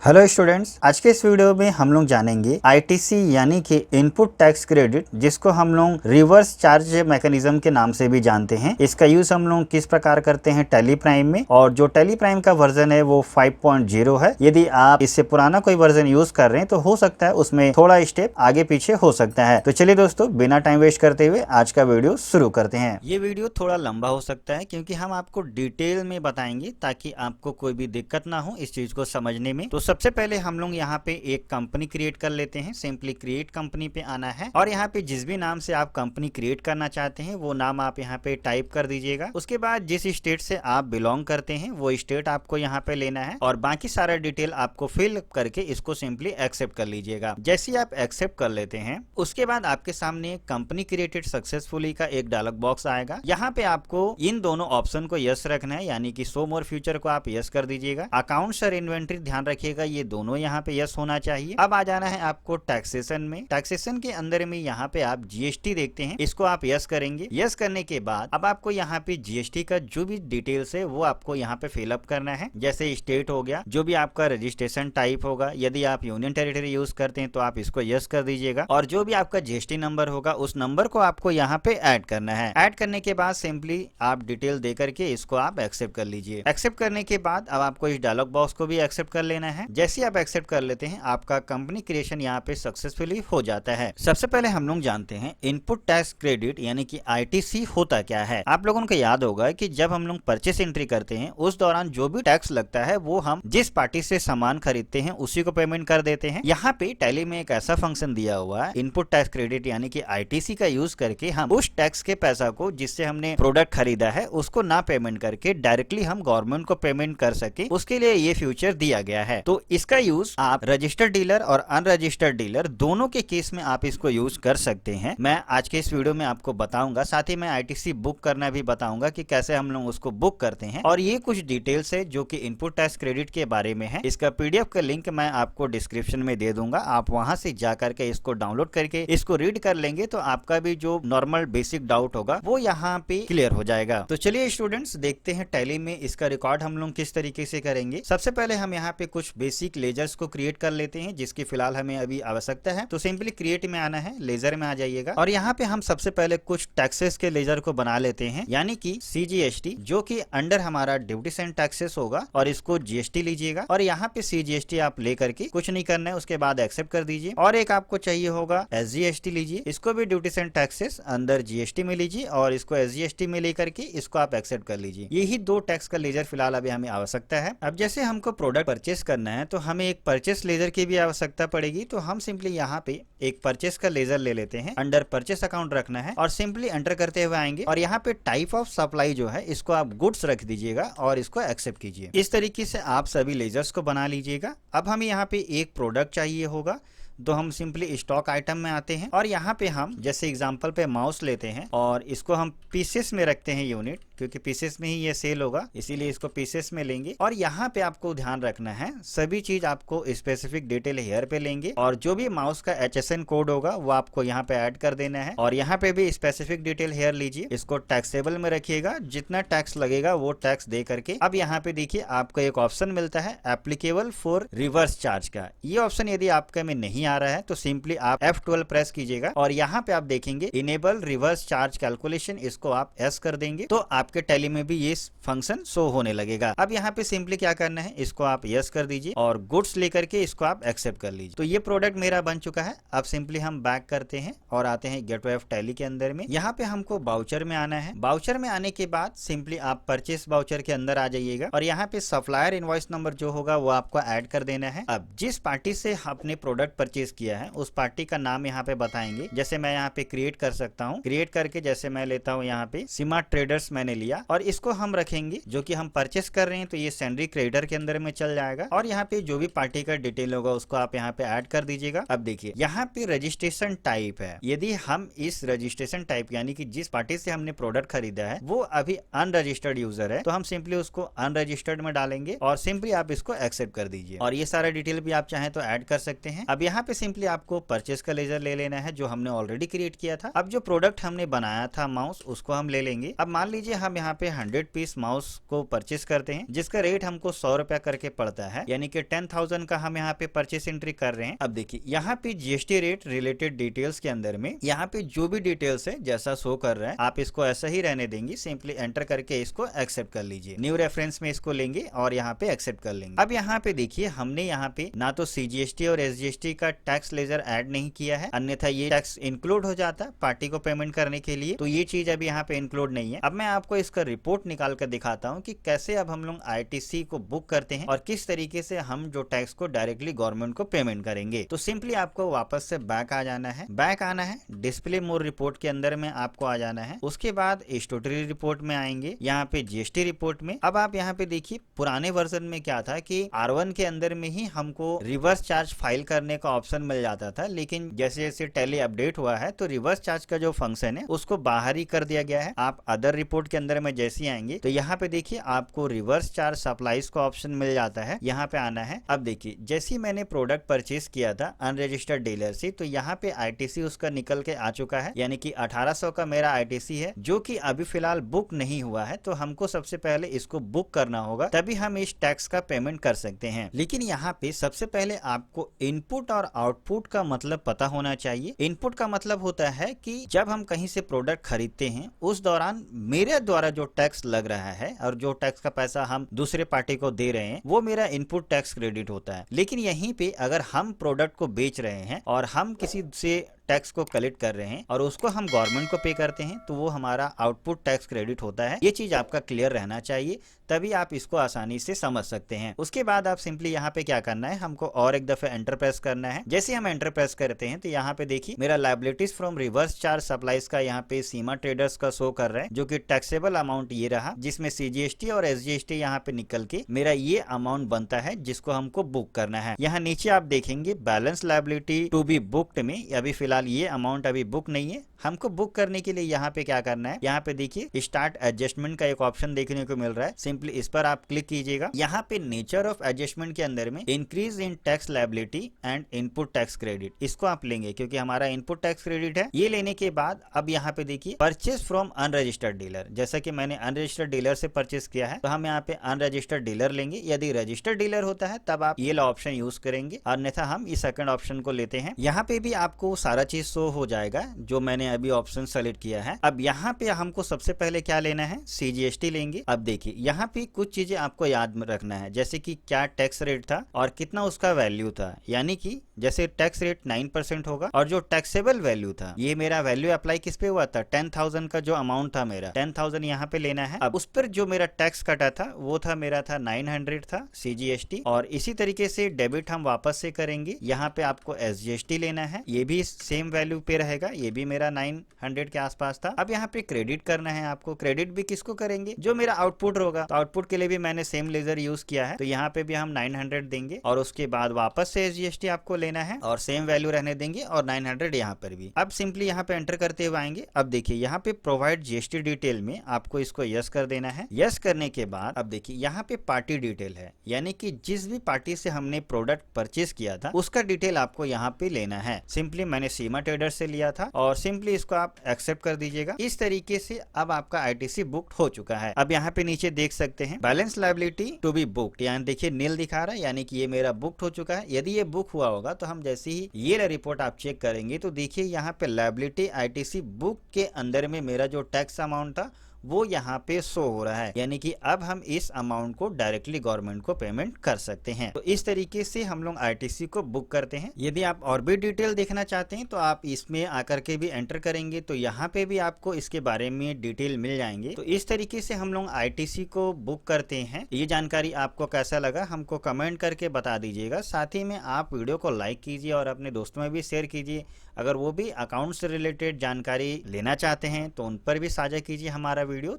Hello students, आज के इस वीडियो में हम लोग जानेंगे आईटीसी यानी कि इनपुट टैक्स क्रेडिट, जिसको हम लोग रिवर्स चार्ज मैकेनिज्म के नाम से भी जानते हैं। इसका यूज हम लोग किस प्रकार करते हैं टैली प्राइम में, और जो टैली प्राइम का वर्जन है वो 5.0 है। यदि आप इससे पुराना कोई वर्जन यूज कर रहे हैं तो हो सकता है उसमें थोड़ा स्टेप आगे पीछे हो सकता है। तो चलिए दोस्तों, बिना टाइम वेस्ट करते हुए आज का वीडियो शुरू करते हैं। ये वीडियो थोड़ा लंबा हो सकता है क्योंकि हम आपको डिटेल में बताएंगे ताकि आपको कोई भी दिक्कत ना हो इस चीज को समझने में। तो सबसे पहले हम लोग यहाँ पे एक कंपनी क्रिएट कर लेते हैं। सिंपली क्रिएट कंपनी पे आना है और यहाँ पे जिस भी नाम से आप कंपनी क्रिएट करना चाहते हैं वो नाम आप यहाँ पे टाइप कर दीजिएगा। उसके बाद जिस स्टेट से आप बिलोंग करते हैं वो स्टेट आपको यहाँ पे लेना है और बाकी सारा डिटेल आपको फिल करके इसको सिंपली एक्सेप्ट कर लीजिएगा। जैसे ही आप एक्सेप्ट कर लेते हैं उसके बाद आपके सामने कंपनी क्रिएटेड सक्सेसफुली का एक डायलॉग बॉक्स आएगा। यहाँ पे आपको इन दोनों ऑप्शन को यस रखना है, यानी कि शो मोर फ्यूचर को आप यस कर दीजिएगा। अकाउंट्स और इन्वेंट्री ध्यान रखिएगा, ये दोनों यहाँ पे यस होना चाहिए। अब आ जाना है आपको टैक्सेशन में। टैक्सेशन के अंदर में यहाँ पे आप जीएसटी देखते हैं, इसको आप यस करेंगे। यस करने के बाद अब आपको यहाँ पे जीएसटी का जो भी डिटेल्स है वो आपको यहाँ पे फिलअप करना है। जैसे स्टेट हो गया, जो भी आपका रजिस्ट्रेशन टाइप होगा, यदि आप यूनियन टेरिटरी यूज करते हैं तो आप इसको यस कर दीजिएगा, और जो भी आपका जीएसटी नंबर होगा उस नंबर को आपको यहाँ पे ऐड करना है। ऐड करने के बाद सिंपली आप डिटेल दे करके इसको आप एक्सेप्ट कर लीजिए। एक्सेप्ट करने के बाद अब आपको इस डायलॉग बॉक्स को भी एक्सेप्ट कर लेना है। जैसे आप एक्सेप्ट कर लेते हैं आपका कंपनी क्रिएशन यहाँ पे सक्सेसफुली हो जाता है। सबसे पहले हम लोग जानते हैं इनपुट टैक्स क्रेडिट यानी कि आईटीसी होता क्या है। आप लोगों को याद होगा कि जब हम लोग परचेस एंट्री करते हैं उस दौरान जो भी टैक्स लगता है वो हम जिस पार्टी से सामान खरीदते हैं उसी को पेमेंट कर देते हैं। यहाँ पे टैली में एक ऐसा फंक्शन दिया हुआ है इनपुट टैक्स क्रेडिट यानी कि आईटीसी का यूज करके हम उस टैक्स के पैसा को जिससे हमने प्रोडक्ट खरीदा है उसको ना पेमेंट करके डायरेक्टली हम गवर्नमेंट को पेमेंट कर सके, उसके लिए ये फ्यूचर दिया गया है। तो इसका यूज आप रजिस्टर्ड डीलर और अनरजिस्टर्ड डीलर दोनों के केस में आप इसको यूज कर सकते हैं। मैं आज के इस वीडियो में आपको बताऊंगा, साथ ही मैं आईटीसी बुक करना भी बताऊंगा कि कैसे हम लोग उसको बुक करते हैं। और ये कुछ डिटेल्स है जो कि इनपुट टैक्स क्रेडिट के बारे में है। इसका पीडीएफ का लिंक मैं आपको डिस्क्रिप्शन में दे दूंगा, आप वहां से जा करके इसको डाउनलोड करके इसको रीड कर लेंगे तो आपका भी जो नॉर्मल बेसिक डाउट होगा वो यहाँ पे क्लियर हो जाएगा। तो चलिए स्टूडेंट्स, देखते हैं टैली में इसका रिकॉर्ड हम लोग किस तरीके से करेंगे। सबसे पहले हम यहाँ पे कुछ बेसिक लेजर्स को क्रिएट कर लेते हैं जिसकी फिलहाल हमें अभी आवश्यकता है। तो सिंपली क्रिएट में आना है, लेजर में आ जाइएगा और यहाँ पे हम सबसे पहले कुछ टैक्सेस के लेजर को बना लेते हैं, यानी कि सीजीएसटी, जो कि अंडर हमारा ड्यूटीज एंड टैक्सेस होगा, और इसको जीएसटी लीजिएगा और यहाँ पे सीजीएसटी आप ले करके कुछ नहीं करना है, उसके बाद एक्सेप्ट कर दीजिए। और एक आपको चाहिए होगा एसजीएसटी लीजिए, इसको भी ड्यूटीज एंड टैक्सेस अंदर जीएसटी में लीजिए और इसको एसजीएसटी में लेकर के इसको आप एक्सेप्ट कर लीजिए। यही दो टैक्स का लेजर फिलहाल अभी हमें आवश्यकता है। अब जैसे हमको प्रोडक्ट परचेस करना है तो हमें एक परचेस लेजर की भी आवश्यकता पड़ेगी। तो हम सिंपली यहाँ पे एक परचेस का लेजर ले लेते हैं, अंडर परचेस अकाउंट रखना है और सिंपली एंटर करते हुए आएंगे और यहाँ पे टाइप ऑफ सप्लाई जो है इसको आप गुड्स रख दीजिएगा और इसको एक्सेप्ट कीजिए। इस तरीके से आप सभी लेजर्स को बना लीजिएगा। अब हमें यहाँ पे एक प्रोडक्ट चाहिए होगा तो हम सिंपली स्टॉक आइटम में आते हैं और यहाँ पे हम जैसे एग्जांपल पे माउस लेते हैं और इसको हम पीसेस में रखते हैं यूनिट, क्योंकि पीसेस में ही ये सेल होगा इसीलिए इसको पीसेस में लेंगे। और यहाँ पे आपको ध्यान रखना है सभी चीज आपको स्पेसिफिक डिटेल हेयर पे लेंगे और जो भी माउस का HSN कोड होगा वो आपको यहाँ पे ऐड कर देना है और यहाँ पे भी स्पेसिफिक डिटेल हेयर लीजिए। इसको टैक्सेबल में रखिएगा, जितना टैक्स लगेगा वो टैक्स दे करके। अब यहाँ पे देखिए आपको एक ऑप्शन मिलता है एप्लीकेबल फॉर रिवर्स चार्ज का। ये ऑप्शन यदि आपका में नहीं आ रहा है तो सिंपली आप F12 प्रेस कीजिएगा और यहाँ पे आप देखेंगे इनेबल रिवर्स चार्ज कैलकुलेशन, इसको आप यस कर देंगे तो आपके टैली में भी ये फंक्शन शो होने लगेगा। अब यहाँ पे सिंपली क्या करना है, इसको आप यस कर दीजिए और गुड्स लेकर के इसको आप एक्सेप्ट कर लीजिए। तो ये प्रोडक्ट मेरा बन चुका है। अब सिंपली हम बैक करते हैं और आते हैं गेटवे ऑफ टैली के अंदर में। यहाँ पे हमको बाउचर में आना है। बाउचर में आने के बाद सिंपली आप परचेस बाउचर के अंदर आ जाइएगा और यहाँ पे सप्लायर इनवॉइस नंबर जो होगा वो आपको ऐड कर देना है। अब जिस पार्टी से आपने प्रोडक्ट परचेस किया है उस पार्टी का नाम यहाँ पे बताएंगे। जैसे मैं यहाँ पे क्रिएट कर सकता हूँ, क्रिएट करके जैसे मैं लेता हूँ यहाँ पे सीमा ट्रेडर्स मैंने लिया और इसको हम रखेंगे जो कि हम परचेस कर रहे हैं तो ये सैंडरी क्रेडिटर के अंदर में चल जाएगा और यहाँ पे जो भी पार्टी का डिटेल होगा उसको आप यहाँ पे ऐड कर दीजिएगा। अब देखिए यहाँ पे रजिस्ट्रेशन टाइप है, यदि हम इस रजिस्ट्रेशन टाइप यानी कि जिस पार्टी से हमने प्रोडक्ट खरीदा है वो अभी अनरजिस्टर्ड यूजर है तो हम सिंपली उसको अनरजिस्टर्ड में डालेंगे और सिंपली आप इसको एक्सेप्ट कर दीजिए और ये सारा डिटेल भी आप चाहें तो ऐड कर सकते हैं। अब यहाँ पे सिंपली आपको परचेस का लेजर ले लेना है जो हमने ऑलरेडी क्रिएट किया था। अब जो प्रोडक्ट हमने बनाया था माउस उसको हम ले लेंगे। अब मान लीजिए हम यहाँ पे 100 पीस माउस को परचेस करते हैं, जिसका रेट हमको 100 रुपया करके पड़ता है, यानी कि 10,000 का हम यहाँ पे परचेस एंट्री कर रहे हैं। अब देखिए यहाँ पे जीएसटी रेट रिलेटेड डिटेल्स के अंदर में यहाँ पे जो भी डिटेल्स है जैसा शो कर रहा है आप इसको ऐसा ही रहने देंगे, सिंपली एंटर करके इसको एक्सेप्ट कर लीजिए। न्यू रेफरेंस में इसको लेंगे और यहाँ पे एक्सेप्ट कर लेंगे। अब यहाँ पे देखिए हमने यहाँ पे ना तो सीजीएसटी और एसजीएसटी का टैक्स लेजर ऐड नहीं किया है, अन्यथा ये टैक्स इंक्लूड हो जाता पार्टी को पेमेंट करने के लिए, तो ये चीज अभी यहाँ पे इंक्लूड नहीं है। अब मैं आपको इसका रिपोर्ट निकाल कर दिखाता हूँ कि कैसे अब हम लोग आईटीसी को बुक करते हैं और किस तरीके से हम जो टैक्स को डायरेक्टली गवर्नमेंट को पेमेंट करेंगे। तो सिंपली आपको वापस से बैक आ जाना है, बैक आना है, डिस्प्ले मोर रिपोर्ट के अंदर में आपको आ जाना है। उसके बाद स्टैट्यूटरी रिपोर्ट में आएंगे, यहाँ पे जीएसटी रिपोर्ट में। अब आप यहाँ पे देखिए पुराने वर्जन में क्या था कि R1 के अंदर में ही हमको रिवर्स चार्ज फाइल करने का ऑप्शन मिल जाता था, लेकिन जैसे जैसे टैली अपडेट हुआ है तो रिवर्स चार्ज का जो फंक्शन है उसको बाहर ही कर दिया गया है। आप अदर रिपोर्ट के अंदर में जैसे ही आएंगे तो यहाँ पे देखिए आपको रिवर्स चार्ज सप्लाईज का ऑप्शन मिल जाता है, यहाँ पे आना है। अब देखिए जैसे ही मैंने प्रोडक्ट परचेज किया था अनरजिस्टर्ड डीलर से, तो यहाँ पे आईटीसी उसका निकल के आ चुका है, यानी कि 1800 का मेरा आईटीसी है जो कि अभी फिलहाल बुक नहीं हुआ है। तो हमको सबसे पहले इसको बुक करना होगा, तभी हम इस टैक्स का पेमेंट कर सकते हैं। लेकिन यहाँ पे सबसे पहले आपको इनपुट और आउटपुट का मतलब पता होना चाहिए। इनपुट का मतलब होता है कि जब हम कहीं से प्रोडक्ट खरीदते हैं उस दौरान मेरे द्वारा जो टैक्स लग रहा है और जो टैक्स का पैसा हम दूसरे पार्टी को दे रहे हैं वो मेरा इनपुट टैक्स क्रेडिट होता है। लेकिन यहीं पे अगर हम प्रोडक्ट को बेच रहे हैं और हम किसी से टैक्स को कलेक्ट कर रहे हैं और उसको हम गवर्नमेंट को पे करते हैं तो वो हमारा आउटपुट टैक्स क्रेडिट होता है। ये चीज आपका क्लियर रहना चाहिए, तभी आप इसको आसानी से समझ सकते हैं। उसके बाद आप सिंपली यहाँ पे क्या करना है, हमको और एक दफे एंटर प्रेस करना है। जैसे हम एंटर प्रेस करते हैं तो यहाँ पे देखिए मेरा liabilities from reverse charge supplies का यहाँ पे सीमा ट्रेडर्स का शो कर रहा है, जो कि टैक्सेबल अमाउंट ये रहा, जिसमें सीजीएसटी और एसजीएसटी यहाँ पे निकल के मेरा ये अमाउंट बनता है जिसको हमको बुक करना है। यहाँ नीचे आप देखेंगे balance liability to be booked में अभी फिलहाल ये अमाउंट अभी बुक नहीं है। हमको बुक करने के लिए यहाँ पे क्या करना है, यहाँ पे देखिए स्टार्ट एडजस्टमेंट का एक ऑप्शन देखने को मिल रहा है, सिंपली इस पर आप क्लिक कीजिएगा। यहाँ पे नेचर ऑफ एडजस्टमेंट के अंदर में increase in tax liability and input tax credit, इसको आप लेंगे क्योंकि हमारा इनपुट टैक्स क्रेडिट है। ये लेने के बाद अब यहाँ पे देखिए परचेज फ्रॉम अनरजिस्टर्ड डीलर, जैसा कि मैंने अनरजिस्टर्ड डीलर से परचेज किया है तो हम यहाँ पे अनरजिस्टर्ड डीलर लेंगे। यदि रजिस्टर्ड डीलर होता है तब आप ये ऑप्शन यूज करेंगे, अन्यथा हम इस सेकंड ऑप्शन को लेते हैं। यहाँ पे भी आपको सारा चीज शो हो जाएगा जो मैंने अभी ऑप्शन सेलेक्ट किया है। अब यहाँ पे हमको सबसे पहले क्या लेना है, सीजीएसटी लेंगे। अब देखिए यहाँ पे कुछ चीजें आपको याद रखना है, जैसे कि क्या टैक्स रेट था और कितना उसका वैल्यू था, यानी कि जैसे टैक्स रेट 9% होगा और जो टैक्सेबल वैल्यू था, ये मेरा वैल्यू अप्लाई किस पे हुआ था, 10,000 का जो अमाउंट था मेरा 10,000 यहाँ पे लेना है। अब उस पर जो मेरा टैक्स कटा था वो था मेरा था 900 था सीजीएसटी, और इसी तरीके से डेबिट हम वापस से करेंगे। यहाँ पे आपको एसजीएसटी लेना है, ये भी सेम वैल्यू पे रहेगा, ये भी मेरा 900 के आसपास था। अब यहाँ पे क्रेडिट करना है आपको, क्रेडिट भी किसको करेंगे, जो मेरा आउटपुट होगा। तो आउटपुट के लिए भी मैंने सेम लेजर यूज किया है, तो यहाँ पे भी हम 900 देंगे और उसके बाद वापस से एसजीएसटी आपको लेना है और सेम वैल्यू रहने देंगे और 900 यहाँ पर भी। अब सिंपली यहाँ पे एंटर करते हुए आएंगे। अब देखिए यहाँ पे प्रोवाइड जीएसटी डिटेल में आपको इसको यस कर देना है। यस करने के बाद अब देखिए यहाँ पे पार्टी डिटेल है, यानी कि जिस भी पार्टी से हमने प्रोडक्ट परचेज किया था उसका डिटेल आपको यहाँ पे लेना है। सिंपली मैंने सीमा ट्रेडर से लिया था और सिंपली इसको आप एक्सेप्ट कर दीजिएगा। इस तरीके से अब आपका आईटीसी बुक्ड हो चुका है। अब यहाँ पे नीचे देख सकते हैं balance liability to be booked, यहाँ देखिए नील दिखा रहा है, यानी कि ये मेरा बुक्ड हो चुका है। यदि ये बुक हुआ होगा तो हम जैसे ही ये रिपोर्ट आप चेक करेंगे तो देखिए यहाँ पे लायबिलिटी आईटीसी बुक के अंदर में मेरा जो टैक्स अमाउंट था वो यहाँ पे शो हो रहा है, यानी कि अब हम इस अमाउंट को डायरेक्टली गवर्नमेंट को पेमेंट कर सकते हैं। तो इस तरीके से हम लोग आईटीसी को बुक करते हैं। यदि आप और भी डिटेल देखना चाहते हैं तो आप इसमें आकर के भी एंटर करेंगे तो यहाँ पे भी आपको इसके बारे में डिटेल मिल जाएंगे। तो इस तरीके से हम लोग आईटीसी को बुक करते हैं। ये जानकारी आपको कैसा लगा हमको कमेंट करके बता दीजिएगा। साथ ही में आप वीडियो को लाइक कीजिए और अपने दोस्तों में भी शेयर कीजिए। अगर वो भी अकाउंट से रिलेटेड जानकारी लेना चाहते हैं तो उन पर भी साझा कीजिए हमारा वीडियो।